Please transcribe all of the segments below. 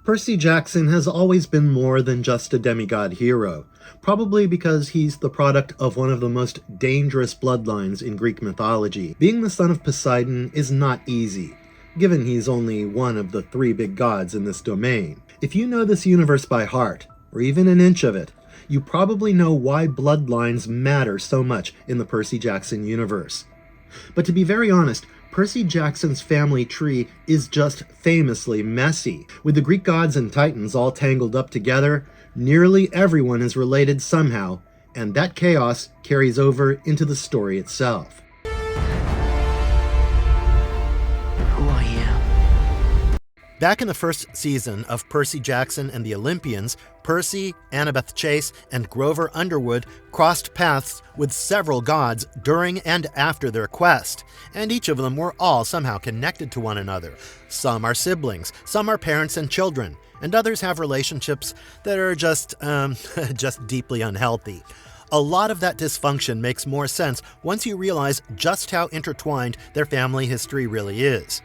Percy Jackson has always been more than just a demigod hero, probably because he's the product of one of the most dangerous bloodlines in Greek mythology. Being the son of Poseidon is not easy, given he's only one of the three big gods in this domain. If you know this universe by heart, or even an inch of it, you probably know why bloodlines matter so much in the Percy Jackson universe. But to be very honest, Percy Jackson's family tree is just famously messy. With the Greek gods and titans all tangled up together, nearly everyone is related somehow, and that chaos carries over into the story itself. Who are you? Back in the first season of Percy Jackson and the Olympians, Percy, Annabeth Chase, and Grover Underwood crossed paths with several gods during and after their quest, and each of them were all somehow connected to one another. Some are siblings, some are parents and children, and others have relationships that are just deeply unhealthy. A lot of that dysfunction makes more sense once you realize just how intertwined their family history really is.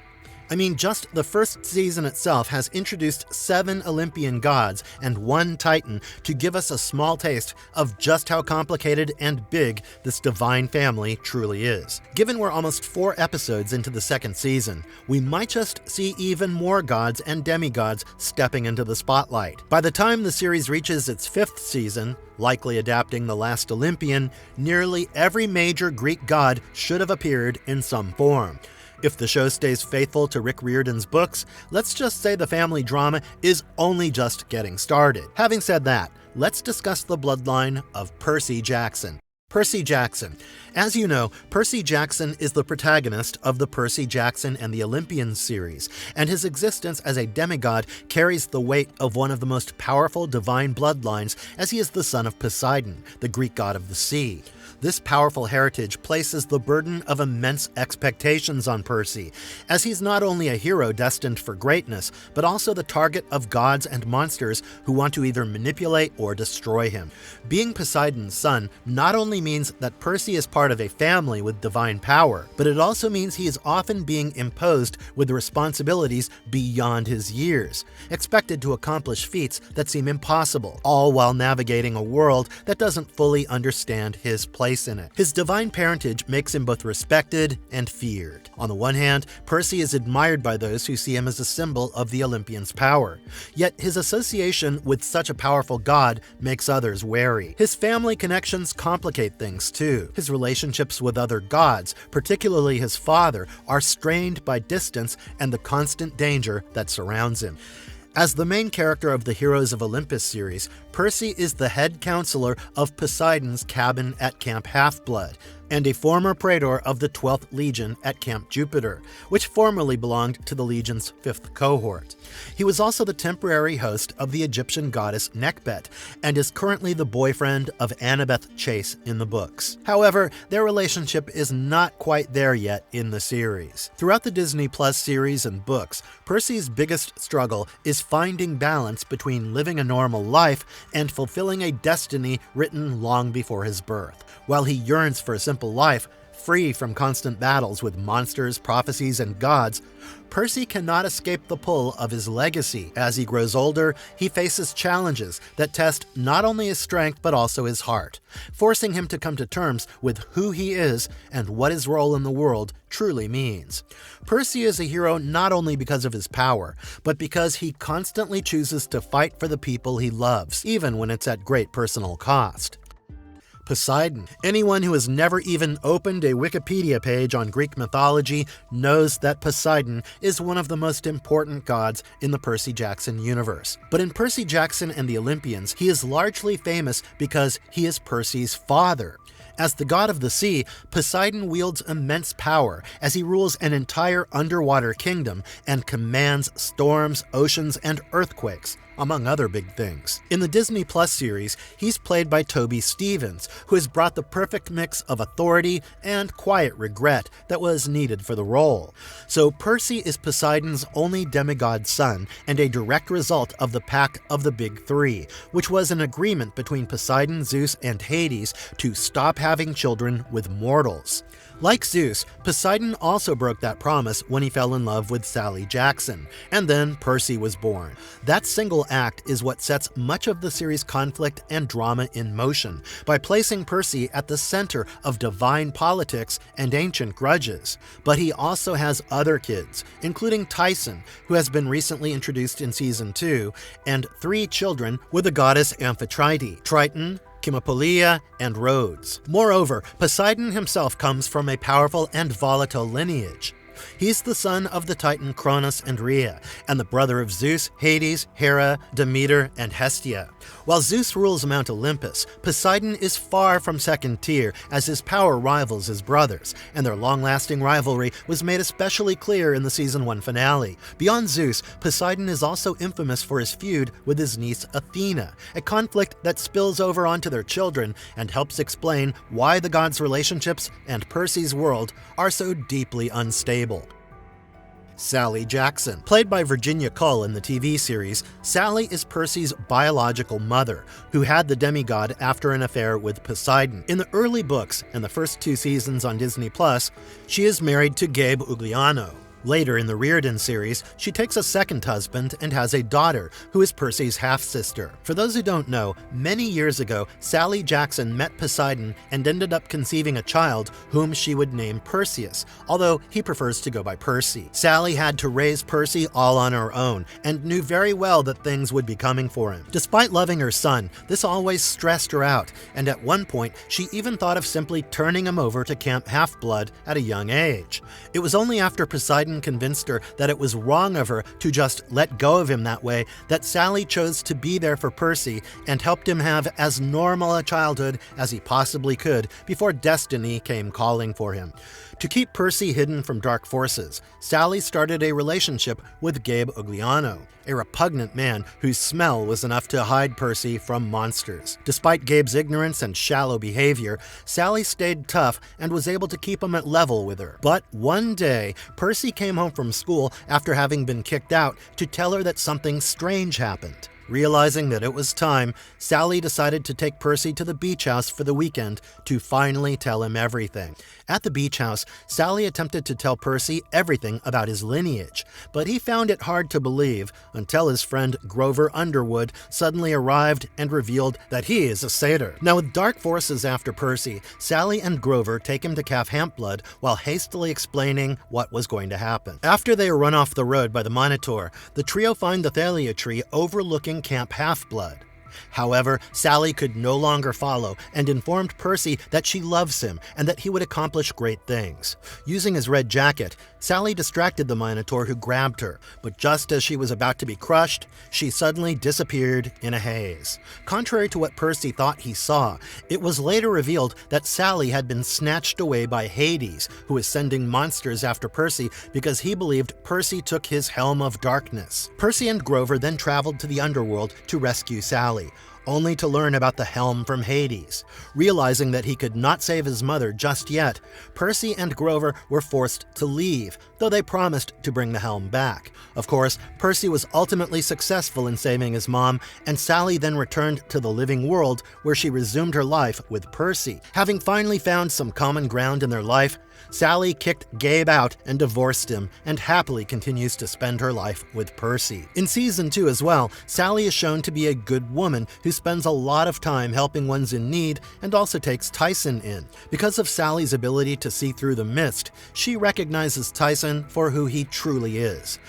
I mean, just the first season itself has introduced 7 Olympian gods and 1 Titan to give us a small taste of just how complicated and big this divine family truly is. Given we're almost 4 episodes into the second season, we might just see even more gods and demigods stepping into the spotlight. By the time the series reaches its 5th season, likely adapting The Last Olympian, nearly every major Greek god should have appeared in some form. If the show stays faithful to Rick Riordan's books, let's just say the family drama is only just getting started. Having said that, let's discuss the bloodline of Percy Jackson. Percy Jackson. As you know, Percy Jackson is the protagonist of the Percy Jackson and the Olympians series, and his existence as a demigod carries the weight of one of the most powerful divine bloodlines, as he is the son of Poseidon, the Greek god of the sea. This powerful heritage places the burden of immense expectations on Percy, as he's not only a hero destined for greatness, but also the target of gods and monsters who want to either manipulate or destroy him. Being Poseidon's son not only means that Percy is part of a family with divine power, but it also means he is often being imposed with responsibilities beyond his years, expected to accomplish feats that seem impossible, all while navigating a world that doesn't fully understand his place in it. His divine parentage makes him both respected and feared. On the one hand, Percy is admired by those who see him as a symbol of the Olympians' power. Yet his association with such a powerful god makes others wary. His family connections complicate things too. His relationships with other gods, particularly his father, are strained by distance and the constant danger that surrounds him. As the main character of the Heroes of Olympus series, Percy is the head counselor of Poseidon's cabin at Camp Half-Blood, and a former praetor of the 12th Legion at Camp Jupiter, which formerly belonged to the Legion's 5th cohort. He was also the temporary host of the Egyptian goddess Nekhbet, and is currently the boyfriend of Annabeth Chase in the books. However, their relationship is not quite there yet in the series. Throughout the Disney Plus series and books, Percy's biggest struggle is finding balance between living a normal life and fulfilling a destiny written long before his birth. While he yearns for a simple life, free from constant battles with monsters, prophecies, and gods, Percy cannot escape the pull of his legacy. As he grows older, he faces challenges that test not only his strength but also his heart, forcing him to come to terms with who he is and what his role in the world truly means. Percy is a hero not only because of his power, but because he constantly chooses to fight for the people he loves, even when it's at great personal cost. Poseidon. Anyone who has never even opened a Wikipedia page on Greek mythology knows that Poseidon is one of the most important gods in the Percy Jackson universe. But in Percy Jackson and the Olympians, he is largely famous because he is Percy's father. As the god of the sea, Poseidon wields immense power as he rules an entire underwater kingdom and commands storms, oceans, and earthquakes, among other big things. In the Disney Plus series, he's played by Toby Stephens, who has brought the perfect mix of authority and quiet regret that was needed for the role. So Percy is Poseidon's only demigod son and a direct result of the Pact of the Big Three, which was an agreement between Poseidon, Zeus, and Hades to stop having children with mortals. Like Zeus, Poseidon also broke that promise when he fell in love with Sally Jackson, and then Percy was born. That single act is what sets much of the series' conflict and drama in motion, by placing Percy at the center of divine politics and ancient grudges. But he also has other kids, including Tyson, who has been recently introduced in Season 2, and 3 children with the goddess Amphitrite, Triton, Cymopolea, and Rhodes. Moreover, Poseidon himself comes from a powerful and volatile lineage. He's the son of the Titan Kronos and Rhea, and the brother of Zeus, Hades, Hera, Demeter, and Hestia. While Zeus rules Mount Olympus, Poseidon is far from second tier, as his power rivals his brothers, and their long-lasting rivalry was made especially clear in the Season 1 finale. Beyond Zeus, Poseidon is also infamous for his feud with his niece Athena, a conflict that spills over onto their children and helps explain why the gods' relationships and Percy's world are so deeply unstable. Sally Jackson. Played by Virginia Cull in the TV series, Sally is Percy's biological mother, who had the demigod after an affair with Poseidon. In the early books and the first 2 seasons on Disney+, she is married to Gabe Ugliano. Later in the Reardon series, she takes a second husband and has a daughter, who is Percy's half-sister. For those who don't know, many years ago, Sally Jackson met Poseidon and ended up conceiving a child whom she would name Perseus, although he prefers to go by Percy. Sally had to raise Percy all on her own, and knew very well that things would be coming for him. Despite loving her son, this always stressed her out, and at one point, she even thought of simply turning him over to Camp Half-Blood at a young age. It was only after Poseidon convinced her that it was wrong of her to just let go of him that way that Sally chose to be there for Percy and helped him have as normal a childhood as he possibly could before destiny came calling for him. To keep Percy hidden from dark forces, Sally started a relationship with Gabe Ugliano, a repugnant man whose smell was enough to hide Percy from monsters. Despite Gabe's ignorance and shallow behavior, Sally stayed tough and was able to keep him at level with her. But one day, Percy came home from school after having been kicked out to tell her that something strange happened. Realizing that it was time, Sally decided to take Percy to the beach house for the weekend to finally tell him everything. At the beach house, Sally attempted to tell Percy everything about his lineage, but he found it hard to believe until his friend Grover Underwood suddenly arrived and revealed that he is a satyr. Now, with dark forces after Percy, Sally and Grover take him to Calf Hampblood while hastily explaining what was going to happen. After they are run off the road by the Minotaur, the trio find the Thalia tree overlooking Camp Half-Blood. However, Sally could no longer follow and informed Percy that she loves him and that he would accomplish great things. Using his red jacket, Sally distracted the Minotaur, who grabbed her, but just as she was about to be crushed, she suddenly disappeared in a haze. Contrary to what Percy thought he saw, it was later revealed that Sally had been snatched away by Hades, who was sending monsters after Percy because he believed Percy took his Helm of Darkness. Percy and Grover then traveled to the underworld to rescue Sally, only to learn about the helm from Hades. Realizing that he could not save his mother just yet, Percy and Grover were forced to leave, though they promised to bring the helm back. Of course, Percy was ultimately successful in saving his mom, and Sally then returned to the living world, where she resumed her life with Percy. Having finally found some common ground in their life, Sally kicked Gabe out and divorced him, and happily continues to spend her life with Percy. In Season 2 as well, Sally is shown to be a good woman who spends a lot of time helping ones in need and also takes Tyson in. Because of Sally's ability to see through the mist, she recognizes Tyson for who he truly is.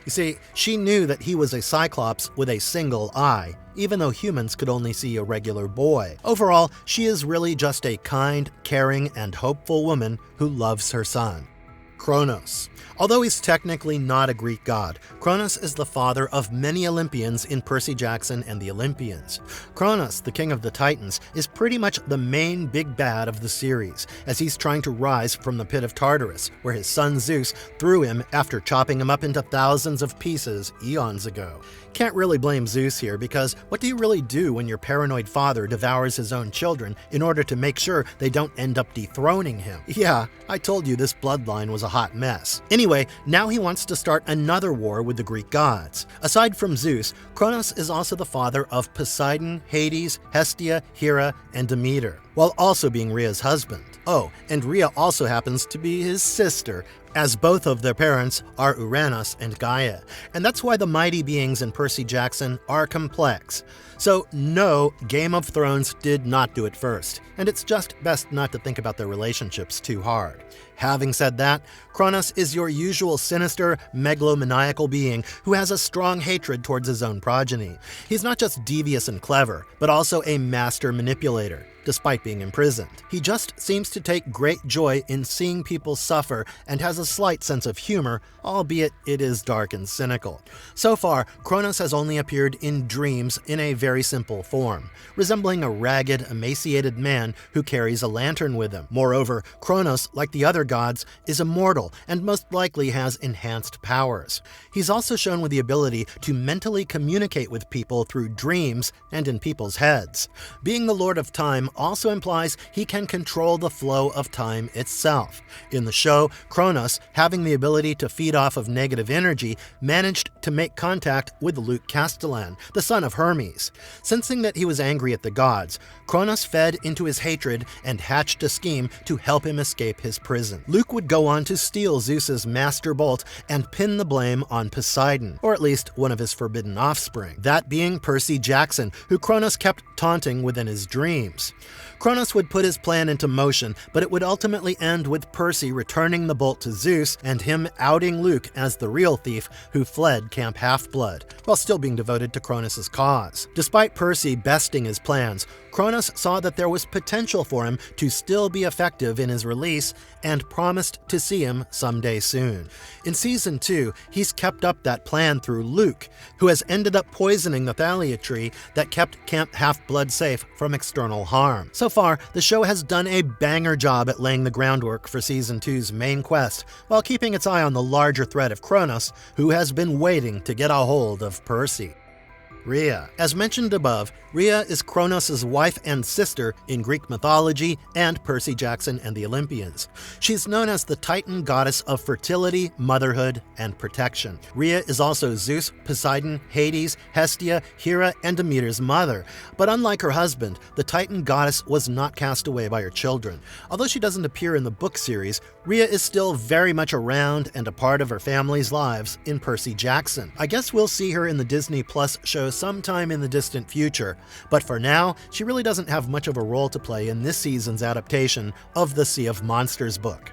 You see, she knew that he was a Cyclops with a single eye, even though humans could only see a regular boy. Overall, she is really just a kind, caring, and hopeful woman who loves her son. Kronos. Although he's technically not a Greek god, Kronos is the father of many Olympians in Percy Jackson and the Olympians. Kronos, the king of the Titans, is pretty much the main big bad of the series, as he's trying to rise from the pit of Tartarus, where his son Zeus threw him after chopping him up into thousands of pieces eons ago. Can't really blame Zeus here, because what do you really do when your paranoid father devours his own children in order to make sure they don't end up dethroning him? Yeah, I told you this bloodline was a hot mess. Anyway, now he wants to start another war with the Greek gods. Aside from Zeus, Kronos is also the father of Poseidon, Hades, Hestia, Hera, and Demeter. while also being Rhea's husband. Oh, and Rhea also happens to be his sister, as both of their parents are Uranus and Gaia. And that's why the mighty beings in Percy Jackson are complex. So no, Game of Thrones did not do it first, and it's just best not to think about their relationships too hard. Having said that, Kronos is your usual sinister, megalomaniacal being who has a strong hatred towards his own progeny. He's not just devious and clever, but also a master manipulator, despite being imprisoned. He just seems to take great joy in seeing people suffer and has a slight sense of humor, albeit it is dark and cynical. So far, Kronos has only appeared in dreams in a very simple form, resembling a ragged, emaciated man who carries a lantern with him. Moreover, Kronos, like the other gods, is immortal and most likely has enhanced powers. He's also shown with the ability to mentally communicate with people through dreams and in people's heads. Being the Lord of Time also implies he can control the flow of time itself. In the show, Kronos, having the ability to feed off of negative energy, managed to make contact with Luke Castellan, the son of Hermes. Sensing that he was angry at the gods, Kronos fed into his hatred and hatched a scheme to help him escape his prison. Luke would go on to steal Zeus's master bolt and pin the blame on Poseidon, or at least one of his forbidden offspring, that being Percy Jackson, who Kronos kept taunting within his dreams. Kronos would put his plan into motion, but it would ultimately end with Percy returning the bolt to Zeus and him outing Luke as the real thief who fled Camp Half-Blood, while still being devoted to Kronos' cause. Despite Percy besting his plans, Kronos saw that there was potential for him to still be effective in his release and promised to see him someday soon. In Season 2, he's kept up that plan through Luke, who has ended up poisoning the Thalia tree that kept Camp Half-Blood safe from external harm. So far, the show has done a banger job at laying the groundwork for Season 2's main quest, while keeping its eye on the larger threat of Kronos, who has been waiting to get a hold of Percy. Rhea. As mentioned above, Rhea is Kronos' wife and sister in Greek mythology and Percy Jackson and the Olympians. She's known as the Titan goddess of fertility, motherhood, and protection. Rhea is also Zeus, Poseidon, Hades, Hestia, Hera, and Demeter's mother. But unlike her husband, the Titan goddess was not cast away by her children. Although she doesn't appear in the book series, Rhea is still very much around and a part of her family's lives in Percy Jackson. I guess we'll see her in the Disney Plus show sometime in the distant future, but for now, she really doesn't have much of a role to play in this season's adaptation of the Sea of Monsters book.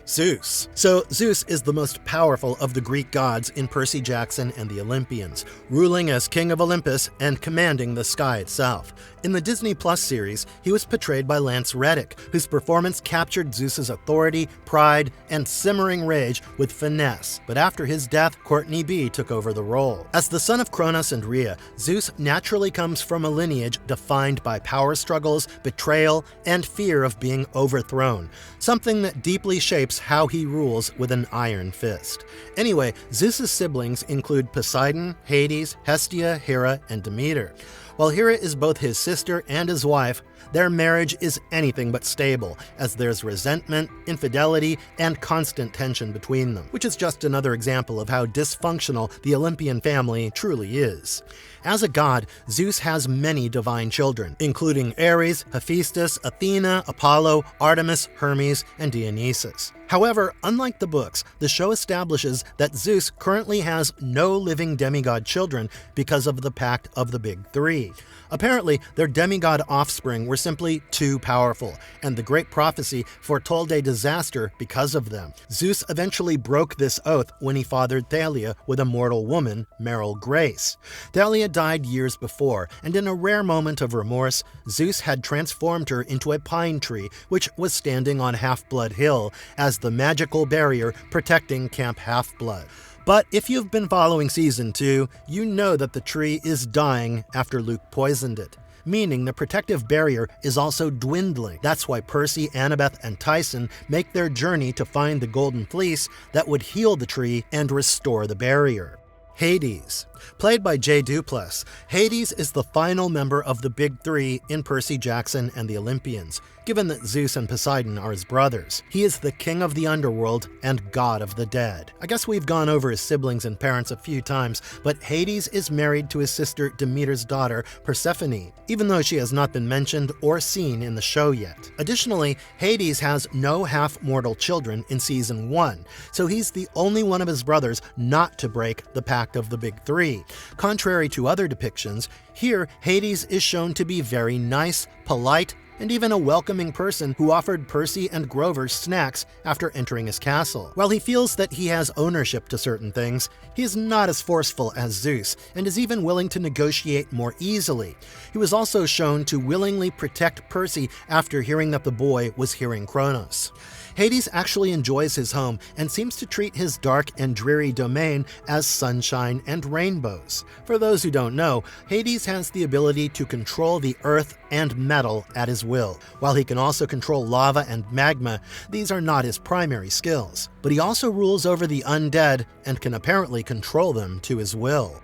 Zeus. So Zeus is the most powerful of the Greek gods in Percy Jackson and the Olympians, ruling as king of Olympus and commanding the sky itself. In the Disney Plus series, he was portrayed by Lance Reddick, whose performance captured Zeus's authority, pride, and simmering rage with finesse. But after his death, Courtney B took over the role. As the son of Kronos and Rhea, Zeus naturally comes from a lineage defined by power struggles, betrayal, and fear of being overthrown, something that deeply shapes how he rules with an iron fist. Anyway, Zeus's siblings include Poseidon, Hades, Hestia, Hera, and Demeter. While Hera is both his sister and his wife, their marriage is anything but stable, as there's resentment, infidelity, and constant tension between them, which is just another example of how dysfunctional the Olympian family truly is. As a god, Zeus has many divine children, including Ares, Hephaestus, Athena, Apollo, Artemis, Hermes, and Dionysus. However, unlike the books, the show establishes that Zeus currently has no living demigod children because of the Pact of the Big Three. Apparently, their demigod offspring were simply too powerful, and the Great Prophecy foretold a disaster because of them. Zeus eventually broke this oath when he fathered Thalia with a mortal woman, Meryl Grace. Thalia died years before, and in a rare moment of remorse, Zeus had transformed her into a pine tree, which was standing on Half-Blood Hill as the magical barrier protecting Camp Half-Blood. But if you've been following Season 2, you know that the tree is dying after Luke poisoned it, meaning the protective barrier is also dwindling. That's why Percy, Annabeth, and Tyson make their journey to find the Golden Fleece that would heal the tree and restore the barrier. Hades. Played by Jay Duplass, Hades is the final member of the Big Three in Percy Jackson and the Olympians. given that Zeus and Poseidon are his brothers. He is the king of the underworld and god of the dead. I guess we've gone over his siblings and parents a few times, but Hades is married to his sister Demeter's daughter, Persephone, even though she has not been mentioned or seen in the show yet. Additionally, Hades has no half-mortal children in Season 1, so he's the only one of his brothers not to break the Pact of the Big Three. Contrary to other depictions, here Hades is shown to be very nice, polite, and even a welcoming person who offered Percy and Grover snacks after entering his castle. While he feels that he has ownership to certain things, he is not as forceful as Zeus, and is even willing to negotiate more easily. He was also shown to willingly protect Percy after hearing that the boy was hearing Kronos. Hades actually enjoys his home and seems to treat his dark and dreary domain as sunshine and rainbows. For those who don't know, Hades has the ability to control the earth and metal at his will. While he can also control lava and magma, these are not his primary skills. But he also rules over the undead and can apparently control them to his will.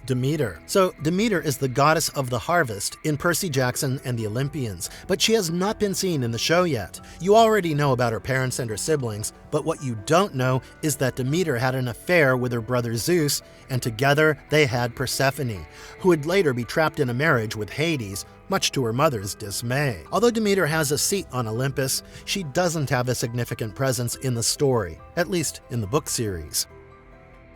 Demeter. So Demeter is the goddess of the harvest in Percy Jackson and the Olympians, but she has not been seen in the show yet. You already know about her parents and her siblings, but what you don't know is that Demeter had an affair with her brother Zeus, and together they had Persephone, who would later be trapped in a marriage with Hades, much to her mother's dismay. Although Demeter has a seat on Olympus, she doesn't have a significant presence in the story, at least in the book series.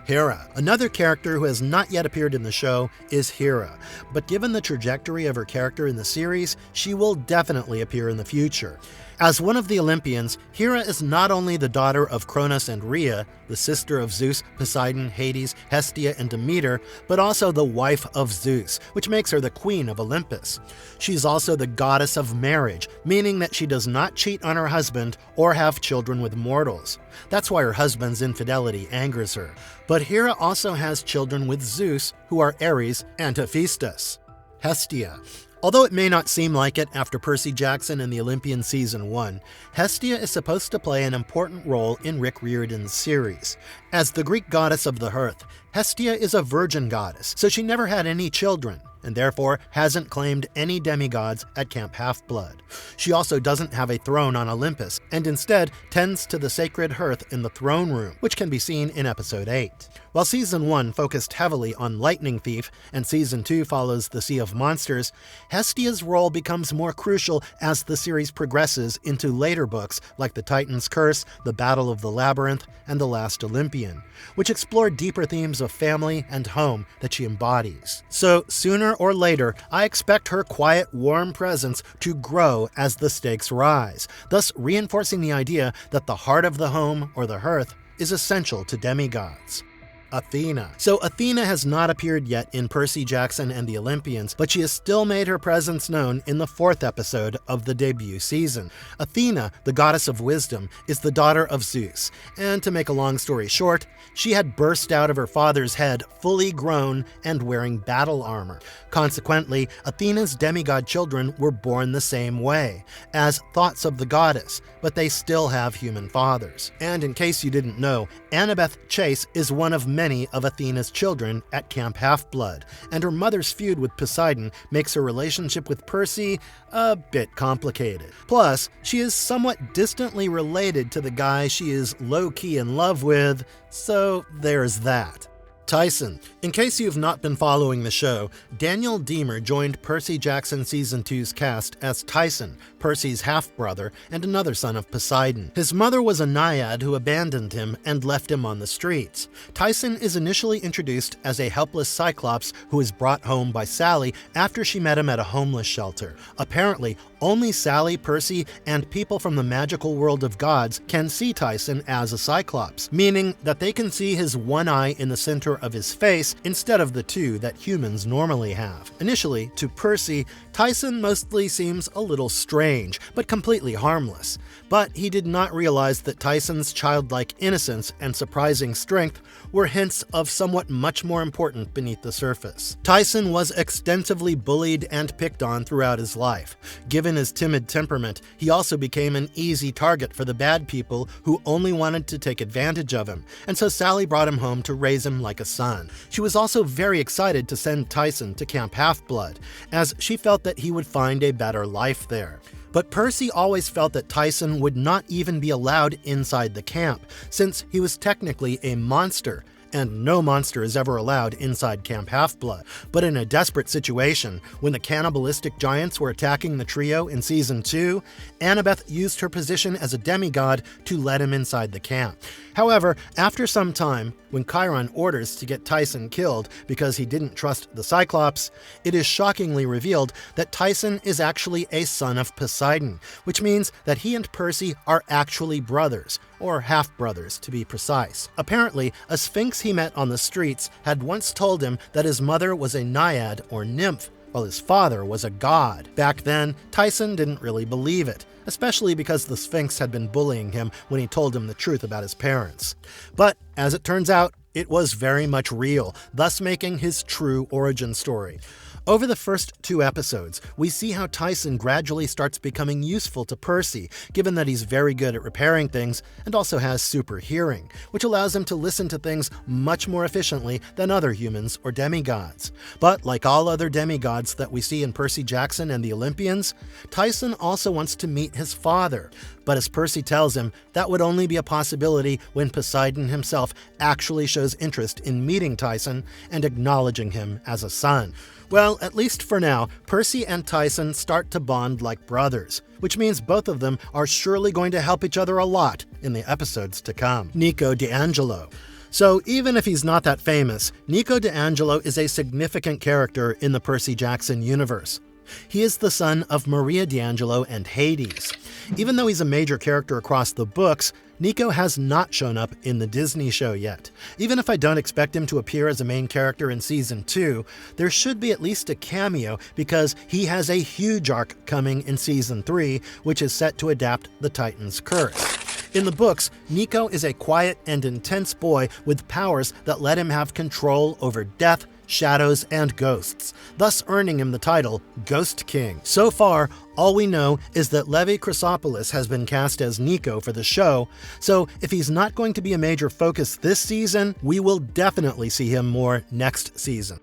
Hera. Another character who has not yet appeared in the show is Hera, but given the trajectory of her character in the series, she will definitely appear in the future. As one of the Olympians, Hera is not only the daughter of Kronos and Rhea, the sister of Zeus, Poseidon, Hades, Hestia, and Demeter, but also the wife of Zeus, which makes her the queen of Olympus. She's also the goddess of marriage, meaning that she does not cheat on her husband or have children with mortals. That's why her husband's infidelity angers her. But Hera also has children with Zeus, who are Ares and Hephaestus. Hestia. Although it may not seem like it after Percy Jackson and the Olympian Season 1, Hestia is supposed to play an important role in Rick Riordan's series. As the Greek goddess of the hearth, Hestia is a virgin goddess, so she never had any children, and therefore hasn't claimed any demigods at Camp Half-Blood. She also doesn't have a throne on Olympus, and instead tends to the sacred hearth in the throne room, which can be seen in Episode 8. While Season 1 focused heavily on Lightning Thief, and Season 2 follows the Sea of Monsters, Hestia's role becomes more crucial as the series progresses into later books like The Titan's Curse, The Battle of the Labyrinth, and The Last Olympian, which explore deeper themes of family and home that she embodies. So sooner or later, I expect her quiet, warm presence to grow as the stakes rise, thus reinforcing the idea that the heart of the home, or the hearth, is essential to demigods. Athena. So Athena has not appeared yet in Percy Jackson and the Olympians, but she has still made her presence known in the 4th episode of the debut season. Athena, the goddess of wisdom, is the daughter of Zeus, and to make a long story short, she had burst out of her father's head fully grown and wearing battle armor. Consequently, Athena's demigod children were born the same way, as thoughts of the goddess, but they still have human fathers. And in case you didn't know, Annabeth Chase is one of many of Athena's children at Camp Half-Blood, and her mother's feud with Poseidon makes her relationship with Percy a bit complicated. Plus, she is somewhat distantly related to the guy she is low-key in love with, so there's that. Tyson. In case you've not been following the show, Daniel Deemer joined Percy Jackson Season 2's cast as Tyson, Percy's half-brother and another son of Poseidon. His mother was a naiad who abandoned him and left him on the streets. Tyson is initially introduced as a helpless Cyclops who is brought home by Sally after she met him at a homeless shelter. Apparently, only Sally, Percy, and people from the magical world of gods can see Tyson as a Cyclops, meaning that they can see his one eye in the center of his face instead of the two that humans normally have. Initially, to Percy, Tyson mostly seems a little strange, but completely harmless. But he did not realize that Tyson's childlike innocence and surprising strength were hints of somewhat much more important beneath the surface. Tyson was extensively bullied and picked on throughout his life. Given his timid temperament, he also became an easy target for the bad people who only wanted to take advantage of him, and so Sally brought him home to raise him like a son. She was also very excited to send Tyson to Camp Half-Blood, as she felt that he would find a better life there. But Percy always felt that Tyson would not even be allowed inside the camp, since he was technically a monster, and no monster is ever allowed inside Camp Half-Blood. But in a desperate situation, when the cannibalistic giants were attacking the trio in Season 2, Annabeth used her position as a demigod to let him inside the camp. However, after some time, when Chiron orders to get Tyson killed because he didn't trust the Cyclops, it is shockingly revealed that Tyson is actually a son of Poseidon, which means that he and Percy are actually brothers, or half-brothers to be precise. Apparently, a sphinx he met on the streets had once told him that his mother was a naiad or nymph, while his father was a god. Back then, Tyson didn't really believe it, especially because the Sphinx had been bullying him when he told him the truth about his parents. But, as it turns out, it was very much real, thus making his true origin story. Over the first 2 episodes, we see how Tyson gradually starts becoming useful to Percy, given that he's very good at repairing things and also has super hearing, which allows him to listen to things much more efficiently than other humans or demigods. But like all other demigods that we see in Percy Jackson and the Olympians, Tyson also wants to meet his father. But as Percy tells him, that would only be a possibility when Poseidon himself actually shows interest in meeting Tyson and acknowledging him as a son. Well, at least for now, Percy and Tyson start to bond like brothers, which means both of them are surely going to help each other a lot in the episodes to come. Nico Di Angelo. So even if he's not that famous, Nico Di Angelo is a significant character in the Percy Jackson universe. He is the son of Maria Di Angelo and Hades. Even though he's a major character across the books, Nico has not shown up in the Disney show yet. Even if I don't expect him to appear as a main character in Season 2, there should be at least a cameo because he has a huge arc coming in Season 3, which is set to adapt the Titan's Curse. In the books, Nico is a quiet and intense boy with powers that let him have control over death, shadows, and ghosts, thus earning him the title Ghost King. So far, all we know is that Levi Chrysopoulos has been cast as Nico for the show, so if he's not going to be a major focus this season, we will definitely see him more next season.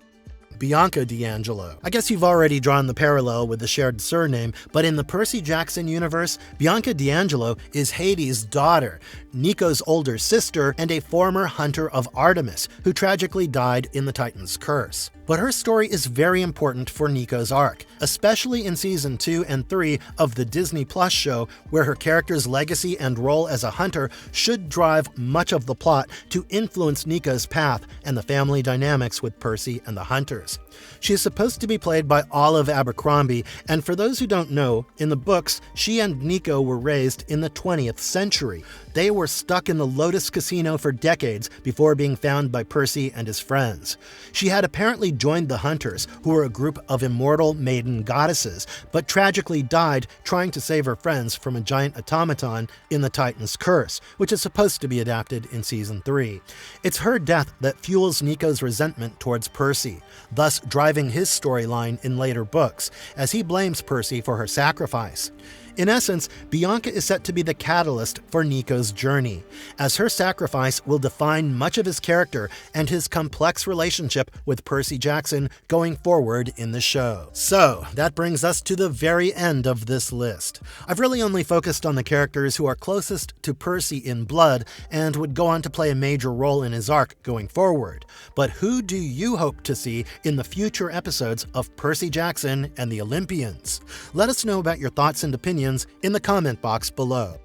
Bianca Di Angelo. I guess you've already drawn the parallel with the shared surname, but in the Percy Jackson universe, Bianca Di Angelo is Hades' daughter, Nico's older sister, and a former hunter of Artemis, who tragically died in the Titan's Curse. But her story is very important for Nico's arc, especially in Season 2 and 3 of the Disney Plus show, where her character's legacy and role as a hunter should drive much of the plot to influence Nico's path and the family dynamics with Percy and the hunters. She is supposed to be played by Olive Abercrombie, and for those who don't know, in the books, she and Nico were raised in the 20th century. They were stuck in the Lotus Casino for decades before being found by Percy and his friends. She had apparently joined the Hunters, who were a group of immortal maiden goddesses, but tragically died trying to save her friends from a giant automaton in the Titan's Curse, which is supposed to be adapted in Season 3. It's her death that fuels Nico's resentment towards Percy, thus driving his storyline in later books, as he blames Percy for her sacrifice. In essence, Bianca is set to be the catalyst for Nico's journey, as her sacrifice will define much of his character and his complex relationship with Percy Jackson going forward in the show. So, that brings us to the very end of this list. I've really only focused on the characters who are closest to Percy in blood and would go on to play a major role in his arc going forward. But who do you hope to see in the future episodes of Percy Jackson and the Olympians? Let us know about your thoughts and opinions in the comment box below.